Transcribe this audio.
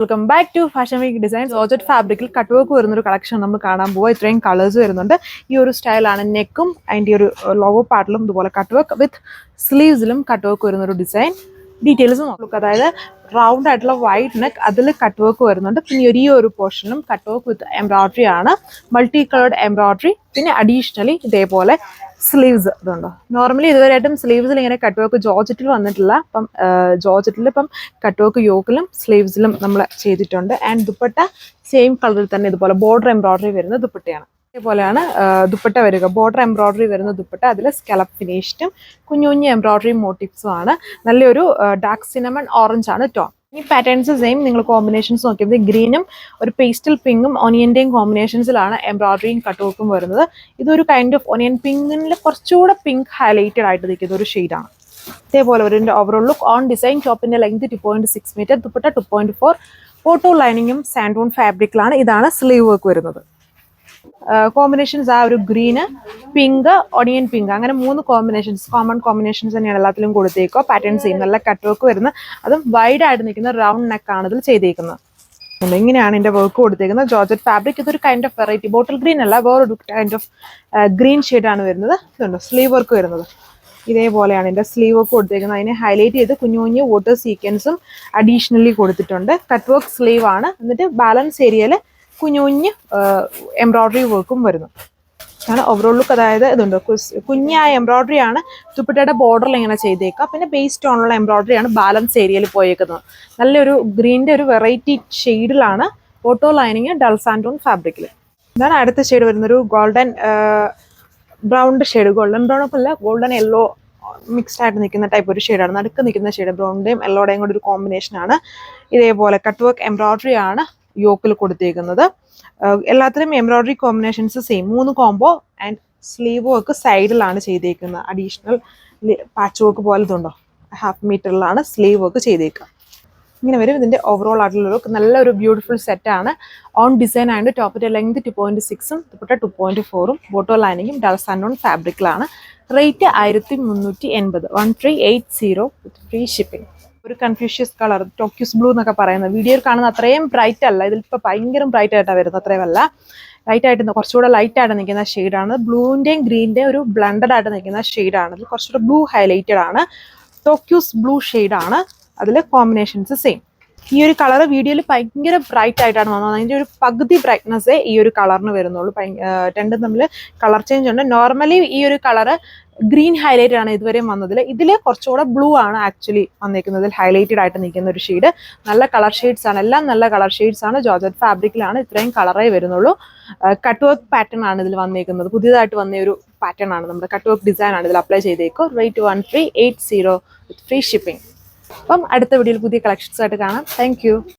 Welcome back to fashion week designs. Georgette ഫാബ്രിക്കിൽ cut work വരുന്നൊരു collection നമ്മൾ കാണാൻ പോവുക. ഇത്രയും കളേഴ്സ് വരുന്നുണ്ട്. ഈ ഒരു സ്റ്റൈലാണ് നെക്കും അതിൻ്റെ ഒരു ലോവർ പാർട്ടിലും ഇതുപോലെ കട്ട് വർക്ക് വിത്ത് സ്ലീവ്സിലും കട്ട് വർക്ക് വരുന്നൊരു ഡിസൈൻ. ഡീറ്റെയിൽസ് നോക്കുക. അതായത് റൗണ്ട് ആയിട്ടുള്ള വൈറ്റ് നെക്ക്, അതിൽ കട്ട് വർക്ക് വരുന്നുണ്ട്. പിന്നെ ഈ ഒരു പോർഷനിലും കട്ട് വർക്ക് വിത്ത് എംബ്രോയിഡറി ആണ്, മൾട്ടി കളേർഡ് എംബ്രോയിഡറി. പിന്നെ അഡീഷണലി ഇതേപോലെ സ്ലീവ്സ് ഇതുണ്ടോ. നോർമലി ഇതുവരെയായിട്ടും സ്ലീവ്സിൽ ഇങ്ങനെ കട്ട് വർക്ക് ജോർജറ്റിൽ വന്നിട്ടില്ല. അപ്പം ജോർജറ്റിൽ ഇപ്പം കട്ട് വർക്ക് യോക്കിലും സ്ലീവ്സിലും നമ്മൾ ചെയ്തിട്ടുണ്ട്. ആൻഡ് ദുപ്പട്ട സെയിം കളറിൽ തന്നെ ഇതുപോലെ ബോർഡർ എംബ്രോയിഡറി വരുന്ന ദുപ്പട്ടയാണ്. ഇതേപോലെയാണ് ദുപ്പട്ട വരിക. ബോർഡർ എംബ്രോയിഡറി വരുന്ന ദുപ്പട്ട, അതിൽ സ്കലപ്പ് ഫിനിഷ്ഡും കുഞ്ഞു കുഞ്ഞു എംബ്രോയിഡറി മോട്ടീവ്സും ആണ്. നല്ലൊരു ഡാർക്ക് സിനമൺ ഓറഞ്ച് ആണ് ടോൺ. ഈ പാറ്റേൺസ് സെയിം. നിങ്ങൾ കോമ്പിനേഷൻസ് നോക്കിയത് ഗ്രീനും ഒരു പേസ്റ്റൽ പിങ്കും ഓണിയന്റെയും കോമ്പിനേഷൻസിലാണ് എംബ്രോയിഡറിയും കട്ട് വർക്കും വരുന്നത്. ഇതൊരു കൈൻഡ് ഓഫ് ഓണിയൻ പിങ്കിൽ കുറച്ചുകൂടെ പിങ്ക് ഹൈലൈറ്റഡ് ആയിട്ട് നിൽക്കുന്ന ഒരു ഷെയ്ഡാണ്. ഇതേപോലെ ഒരു ഓവറോൾ ലുക്ക് ഓൺ ഡിസൈൻ. ടോപ്പിന്റെ ലെങ്ത് 2.6 മീറ്റർ, ദുപ്പട്ട 2.4, ഫോട്ടോ ലൈനിങ്ങും സാൻഡൂൺ ഫാബ്രിക്കിലാണ്. ഇതാണ് സ്ലീവ് വർക്ക് വരുന്നത്. കോമ്പിനേഷൻസ് ആ ഒരു ഗ്രീന്, പിങ്ക്, ഒണിയൻ പിങ്ക്, അങ്ങനെ 3 കോമ്പിനേഷൻസ്, കോമൺ കോമ്പിനേഷൻസ് തന്നെയാണ് എല്ലാത്തിലും കൊടുത്തേക്കോ. പാറ്റേൺസ് ചെയ്യും നല്ല കട്ട് വർക്ക് വരുന്ന, അതും വൈഡ് ആയിട്ട് നിൽക്കുന്ന റൗണ്ട് നെക്കാണ് ഇതിൽ ചെയ്തേക്കുന്നത്. ഇങ്ങനെയാണ് ഇതിന്റെ വർക്ക് കൊടുത്തേക്കുന്നത്. Georgette fabric. ഇതൊരു kind of variety bottle green അല്ല, വേറൊരു കൈൻഡ് ഓഫ് ഗ്രീൻ ഷെയ്ഡാണ് വരുന്നത്. ഇതുണ്ട് സ്ലീവ് വർക്ക് വരുന്നത്. ഇതേപോലെയാണ് ഇതിന്റെ സ്ലീവ് വർക്ക് കൊടുത്തേക്കുന്നത്. അതിനെ ഹൈലൈറ്റ് ചെയ്ത് കുഞ്ഞു കുഞ്ഞു വാട്ടർ സീക്വൻസും അഡീഷണലി കൊടുത്തിട്ടുണ്ട്. കട്ട് വർക്ക് സ്ലീവ് ആണ്. എന്നിട്ട് ബാലൻസ് ഏരിയയിൽ കുഞ്ഞു കുഞ്ഞ് എംബ്രോയിഡറി വർക്കും വരുന്നു. ആണ് ഓവറോൾ ലുക്ക്. അതായത് ഇതുണ്ട് കുഞ്ഞായ എംബ്രോയിഡറി ആണ് ദുപ്പട്ടയുടെ ബോർഡറിൽ ഇങ്ങനെ ചെയ്തേക്കുക. പിന്നെ ബേസ് ടോണുള്ള എംബ്രോയിഡറി ആണ് ബാലൻസ് ഏരിയയിൽ പോയേക്കുന്നത്. നല്ലൊരു ഗ്രീനിന്റെ ഒരു വെറൈറ്റി ഷെയ്ഡിലാണ് ഫോട്ടോ ലൈനിങ് ഡൾ സാൻഡൂൺ ഫാബ്രിക്കിൽ. ഇതാണ് അടുത്ത ഷെയ്ഡ് വരുന്നൊരു golden brown shade. Golden brown ഒക്കെ അല്ല, ഗോൾഡൻ യെല്ലോ മിക്സ്ഡ് ആയിട്ട് നിൽക്കുന്ന ടൈപ്പ് ഒരു ഷെയ്ഡാണ്. നടുക്ക് നിൽക്കുന്ന ഷെയ്ഡ് ബ്രൗണിന്റെയും യെല്ലോയുടെയും കൂടി ഒരു കോമ്പിനേഷനാണ്. ഇതേപോലെ കട്ട് വർക്ക് എംബ്രോയിഡറി ആണ് യോക്കിൽ കൊടുത്തേക്കുന്നത്. എല്ലാത്തിലും embroidery combinations same. 3 combo and sleeve work സൈഡിലാണ് ചെയ്തേക്കുന്നത്. അഡീഷണൽ പാച്ച് വർക്ക് പോലെ ഇതുണ്ടോ, 1/2 മീറ്ററിലാണ് സ്ലീവ് വർക്ക് ചെയ്തേക്കുക. ഇങ്ങനെ വരും ഇതിന്റെ ഓവറോൾ ആയിട്ടുള്ള ലുക്ക്. നല്ലൊരു ബ്യൂട്ടിഫുൾ സെറ്റാണ്. ഓൺ ഡിസൈൻ ആയതുകൊണ്ട് ടോപ്പിന്റെ ലെങ്ത് 2.6ഉം ദുപ്പട്ട 2.4ഉം ബോട്ടോ ലൈനിങ്ങും ഡൾ സാൻഡൂൺ ഫാബ്രിക്കിലാണ്. Rate 1380, 1380 with free shipping. ഒരു കൺഫ്യൂഷ്യസ് കളർ, ടോക്യൂസ് ബ്ലൂ എന്നൊക്കെ പറയുന്നത്. വീഡിയോയിൽ കാണുന്ന അത്രയും ബ്രൈറ്റ് അല്ല, ഇതിലിപ്പോൾ ഭയങ്കര ബ്രൈറ്റ് ആയിട്ടാണ് വരുന്നത്. അത്രയും അല്ല, ലൈറ്റ് ആയിട്ട് കുറച്ചുകൂടെ ലൈറ്റ് ആയിട്ട് നിൽക്കുന്ന ഷെയ്ഡാണ്. ബ്ലൂവിന്റെയും ഗ്രീനിന്റെയും ഒരു ബ്ലണ്ടഡ് ആയിട്ട് നിൽക്കുന്ന ഷെയ്ഡാണ്. ഇതിൽ കുറച്ചുകൂടെ ബ്ലൂ ഹൈലൈറ്റഡ് ആണ്. ടോക്യൂസ് ബ്ലൂ ഷെയ്ഡാണ്. അതിൽ കോമ്പിനേഷൻസ് സെയിം. ഈ ഒരു കളർ വീഡിയോയിൽ ഭയങ്കര ബ്രൈറ്റ് ആയിട്ടാണ് വന്നത്. അതിൻ്റെ ഒരു പകുതി ബ്രൈറ്റ്നസ്സേ ഈ ഒരു കളറിന് വരുന്നുള്ളൂ. രണ്ടും തമ്മിൽ കളർ ചേഞ്ച് ഉണ്ട്. നോർമലി ഈ ഒരു കളറ് ഗ്രീൻ ഹൈലൈറ്റഡ് ആണ് ഇതുവരെയും വന്നതിൽ. ഇതിൽ കുറച്ചുകൂടെ ബ്ലൂ ആണ് ആക്ച്വലി വന്നിരിക്കുന്നതിൽ ഹൈലൈറ്റഡ് ആയിട്ട് നിൽക്കുന്ന ഒരു ഷെയ്ഡ്. നല്ല കളർ ഷെയ്ഡ്സ് ആണ്, എല്ലാം നല്ല കളർ ഷെയ്ഡ്സ് ആണ്. ജോർജറ്റ് ഫാബ്രിക്കിലാണ് ഇത്രയും കളറേ വരുന്നുള്ളൂ. കട്ട് വർക്ക് പാറ്റേൺ ആണ് ഇതിൽ വന്നിരിക്കുന്നത്. പുതിയതായിട്ട് വന്ന ഒരു പാറ്റേൺ ആണ്, നമ്മുടെ കട്ട് വർക്ക് ഡിസൈൻ ആണ് ഇതിൽ അപ്ലൈ ചെയ്തേക്കോ. Rate 1380 with free shipping. അപ്പം അടുത്ത വീഡിയോയിൽ പുതിയ കളക്ഷൻസ് ആയിട്ട് കാണാം. Thank U.